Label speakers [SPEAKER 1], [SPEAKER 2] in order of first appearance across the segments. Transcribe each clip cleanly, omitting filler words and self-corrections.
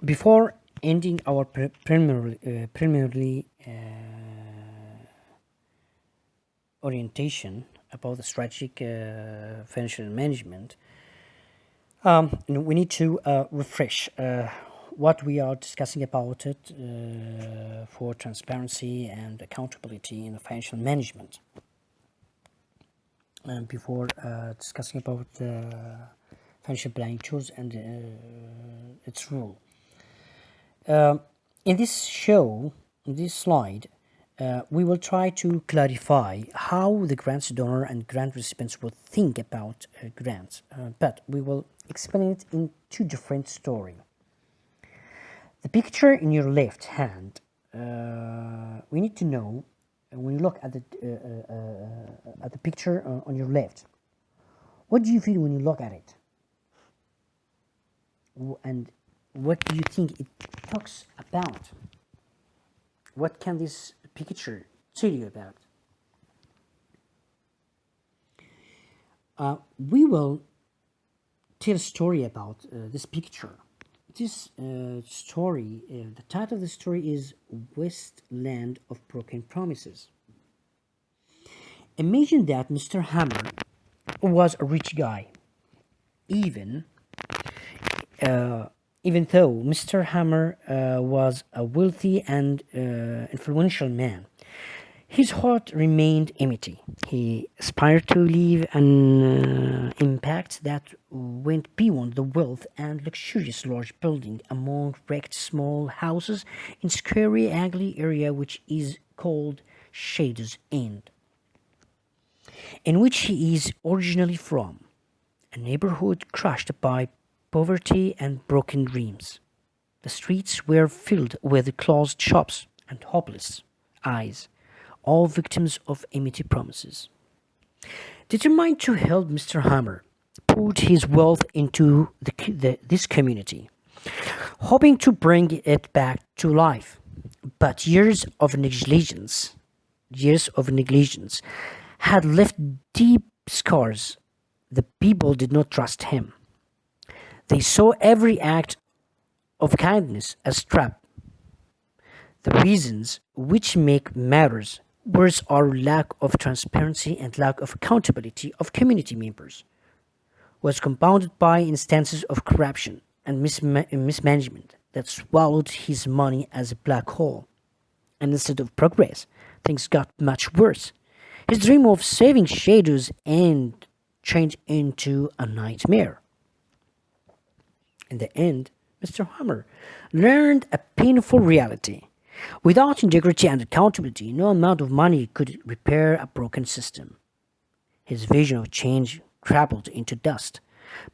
[SPEAKER 1] Before ending our preliminary orientation about the strategic financial management, we need to refresh what we are discussing about it for transparency and accountability in the financial management. Before discussing about financial planning tools and its role. In this slide, we will try to clarify how the grants donor and grant recipients will think about grants, but we will explain it in two different stories. The picture in your left hand, we need to know, when you look at the picture on your left, what do you feel when you look at it? And what do you think it talks about? What can this picture tell you about? We will tell a story about this picture. This story, the title of the story is Wasteland of Broken Promises. Imagine that Mr. Hammer was a rich guy. Even though Mr. Hammer was a wealthy and influential man, his heart remained empty. He aspired to leave an impact that went beyond the wealth and luxurious large building among wrecked small houses in scary, ugly area which is called Shadow's End, in which he is originally from, a neighborhood crushed by poverty and broken dreams. The streets were filled with closed shops and hopeless eyes, all victims of empty promises. Determined to help, Mr. Hammer poured his wealth into this community, hoping to bring it back to life. But years of negligence had left deep scars. The people did not trust him. They saw every act of kindness as trap. The reasons which make matters worse are lack of transparency and lack of accountability of community members, was compounded by instances of corruption and mismanagement that swallowed his money as a black hole. And instead of progress, things got much worse. His dream of saving Shadow's End changed into a nightmare. In the end, Mr. Hammer learned a painful reality. Without integrity and accountability, no amount of money could repair a broken system. His vision of change crumbled into dust,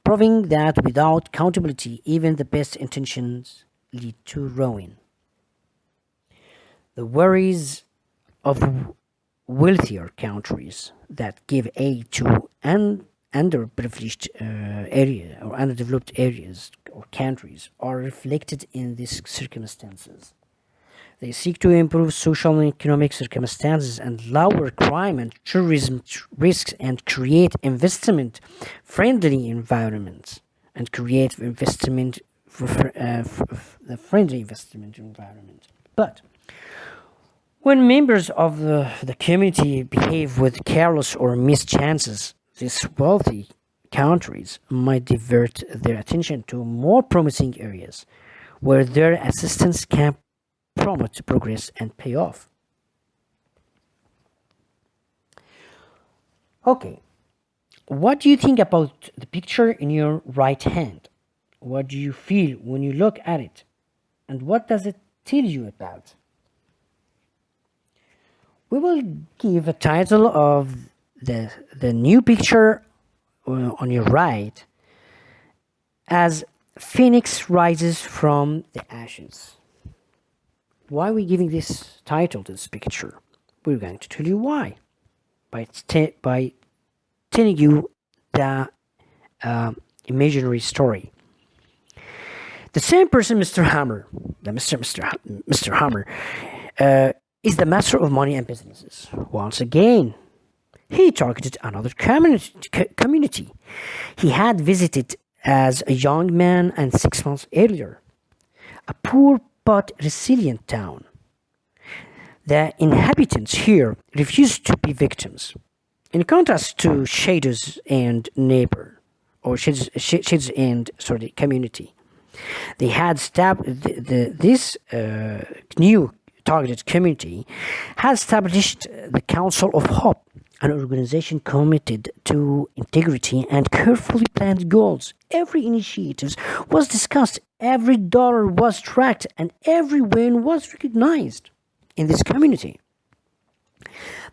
[SPEAKER 1] proving that without accountability, even the best intentions lead to ruin. The worries of wealthier countries that give aid to underprivileged area or underdeveloped areas or countries are reflected in these circumstances. They seek to improve social and economic circumstances and lower crime and terrorism risks and create investment-friendly environments friendly investment environment. But when members of the community behave with careless or missed chances, these wealthy countries might divert their attention to more promising areas where their assistance can promote progress and pay off. Okay, what do you think about the picture in your right hand? What do you feel when you look at it? And what does it tell you about? We will give a title of the new picture on your right as Phoenix Rises from the Ashes. Why are we giving this title to this picture? We're going to tell you why. By telling you the imaginary story. The same person, Mr. Hammer, Mr. Hammer, is the master of money and businesses. Once again, he targeted another community. He had visited as a young man, and 6 months earlier, a poor but resilient town. The inhabitants here refused to be victims. In contrast to Shades and Neighbor, or Shades and community, they had this new targeted community had established the Council of Hope, an organization committed to integrity and carefully planned goals. Every initiative was discussed, every dollar was tracked, and every win was recognized in this community.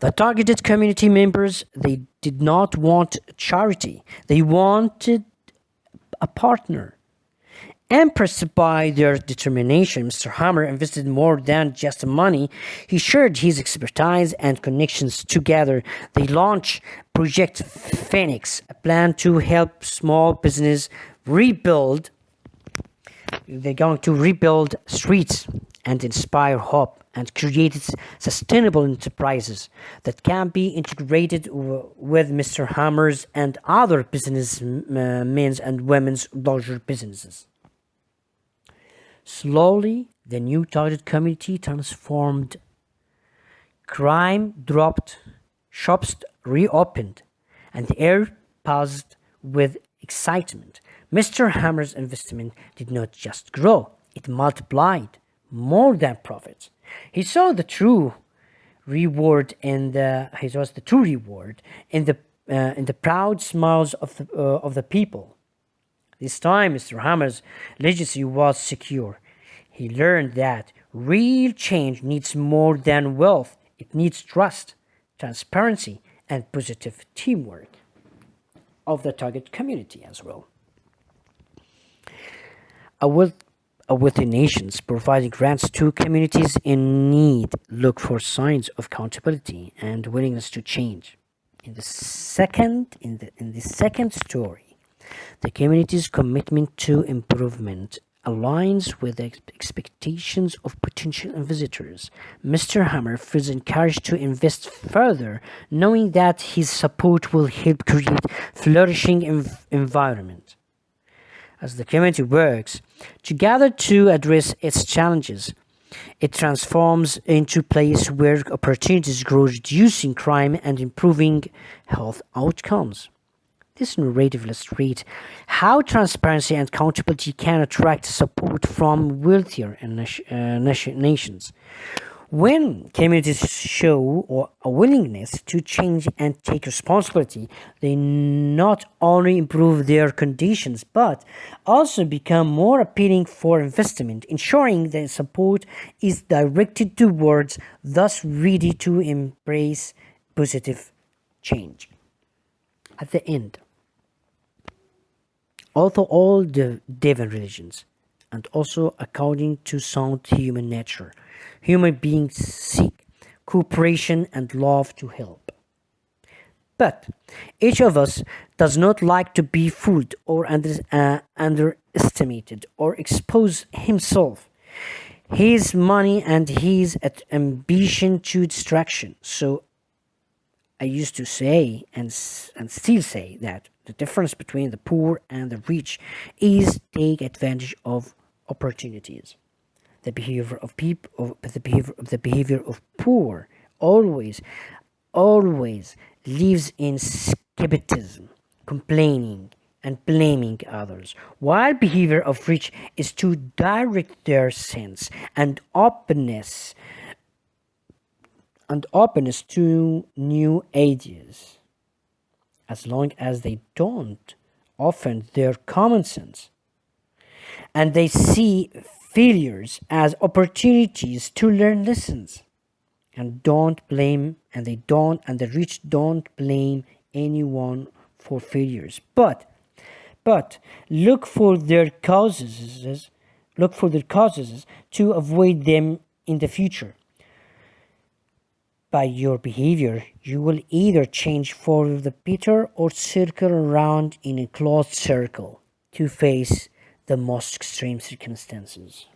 [SPEAKER 1] The targeted community members, they did not want charity. They wanted a partner. Impressed by their determination, Mr. Hammer invested more than just money. He shared his expertise and connections. Together, they launched Project Phoenix, a plan to help small business rebuild. They're going to rebuild streets and inspire hope and create sustainable enterprises that can be integrated with Mr. Hammer's and other businessmen's and women's larger businesses. Slowly, the new target community transformed. Crime dropped, shops reopened, and the air buzzed with excitement. Mr. Hammer's investment did not just grow, it multiplied more than profits. He saw the true reward in the proud smiles of the people. This time, Mr. Hammer's legacy was secure. He learned that real change needs more than wealth. It needs trust, transparency, and positive teamwork of the target community as well. With the nations providing grants to communities in need, look for signs of accountability and willingness to change. In the second story, the community's commitment to improvement aligns with the expectations of potential visitors. Mr. Hammer feels encouraged to invest further, knowing that his support will help create flourishing environment. As the community works together to address its challenges, it transforms into a place where opportunities grow, reducing crime and improving health outcomes. This narrative illustrates how transparency and accountability can attract support from wealthier nations. When communities show a willingness to change and take responsibility, they not only improve their conditions but also become more appealing for investment, ensuring that support is directed towards those ready to embrace positive change. At the end, although all the different religions, and also according to sound human nature, human beings seek cooperation and love to help. But each of us does not like to be fooled or underestimated or expose himself, his money, and his ambition to distraction. So I used to say and still say that the difference between the poor and the rich is take advantage of opportunities. The behavior of poor always lives in skepticism, complaining, and blaming others, while behavior of rich is to direct their sense and openness to new ideas, as long as they don't offend their common sense. And they see failures as opportunities to learn lessons. And the rich don't blame anyone for failures. But look for their causes to avoid them in the future. By your behavior, you will either change for the better or circle around in a closed circle to face the most extreme circumstances.